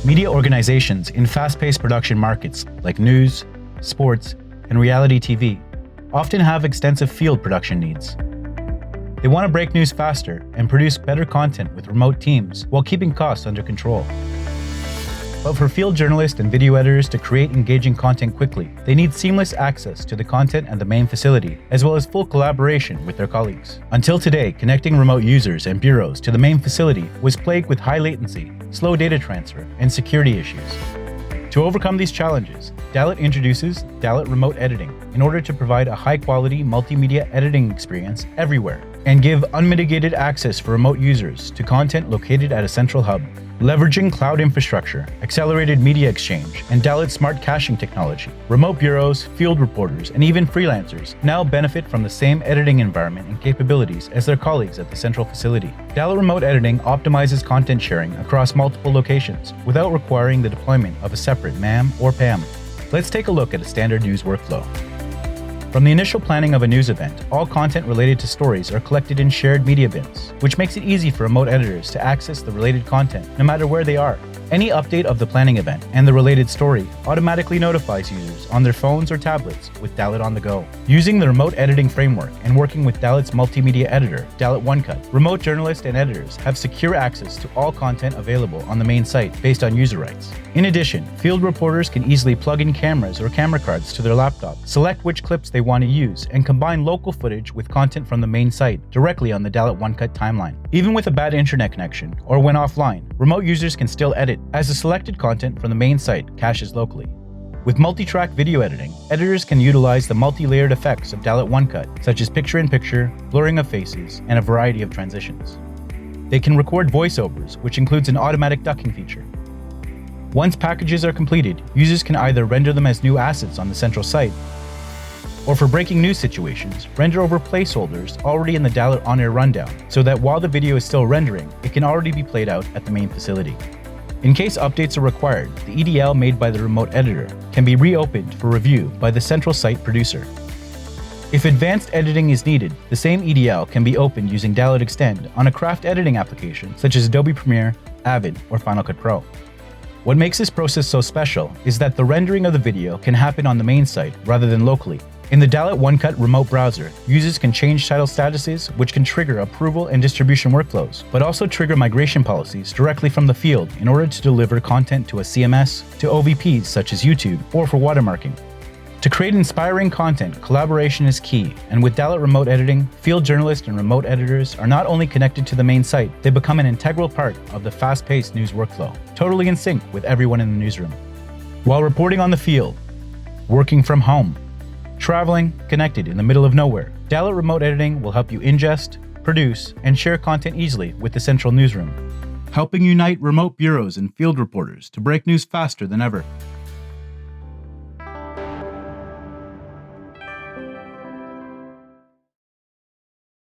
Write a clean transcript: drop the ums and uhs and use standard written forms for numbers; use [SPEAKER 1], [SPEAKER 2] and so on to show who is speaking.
[SPEAKER 1] Media organizations in fast-paced production markets like news, sports, and reality TV often have extensive field production needs. They want to break news faster and produce better content with remote teams while keeping costs under control. But for field journalists and video editors to create engaging content quickly, they need seamless access to the content and the main facility, as well as full collaboration with their colleagues. Until today, connecting remote users and bureaus to the main facility was plagued with high latency, slow data transfer, and security issues. To overcome these challenges, Dalet introduces Dalet Remote Editing in order to provide a high-quality multimedia editing experience everywhere and give unmitigated access for remote users to content located at a central hub. Leveraging cloud infrastructure, accelerated media exchange, and Dalet smart caching technology, remote bureaus, field reporters, and even freelancers now benefit from the same editing environment and capabilities as their colleagues at the central facility. Dalet Remote Editing optimizes content sharing across multiple locations without requiring the deployment of a separate MAM or PAM. Let's take a look at a standard news workflow. From the initial planning of a news event, all content related to stories are collected in shared media bins, which makes it easy for remote editors to access the related content no matter where they are. Any update of the planning event and the related story automatically notifies users on their phones or tablets with Dalet on the go. Using the remote editing framework and working with Dalet's multimedia editor, Dalet OneCut, remote journalists and editors have secure access to all content available on the main site based on user rights. In addition, field reporters can easily plug in cameras or camera cards to their laptop, select which clips they want to use, and combine local footage with content from the main site directly on the Dalet OneCut timeline. Even with a bad internet connection or when offline, remote users can still edit, as the selected content from the main site caches locally. With multi-track video editing, editors can utilize the multi-layered effects of Dalet OneCut, such as picture-in-picture, blurring of faces, and a variety of transitions. They can record voiceovers, which includes an automatic ducking feature. Once packages are completed, users can either render them as new assets on the central site, or for breaking news situations, render over placeholders already in the Dalet on-air rundown, so that while the video is still rendering, it can already be played out at the main facility. In case updates are required, the EDL made by the remote editor can be reopened for review by the central site producer. If advanced editing is needed, the same EDL can be opened using Dalet Extend on a craft editing application such as Adobe Premiere, Avid, or Final Cut Pro. What makes this process so special is that the rendering of the video can happen on the main site rather than locally. In the Dalet OneCut remote browser, users can change title statuses, which can trigger approval and distribution workflows, but also trigger migration policies directly from the field in order to deliver content to a CMS, to OVPs such as YouTube, or for watermarking. To create inspiring content, collaboration is key, and with Dalet Remote Editing, field journalists and remote editors are not only connected to the main site, they become an integral part of the fast-paced news workflow, totally in sync with everyone in the newsroom. While reporting on the field, working from home, traveling, connected in the middle of nowhere, Dalet Remote Editing will help you ingest, produce, and share content easily with the central newsroom, helping unite remote bureaus and field reporters to break news faster than ever.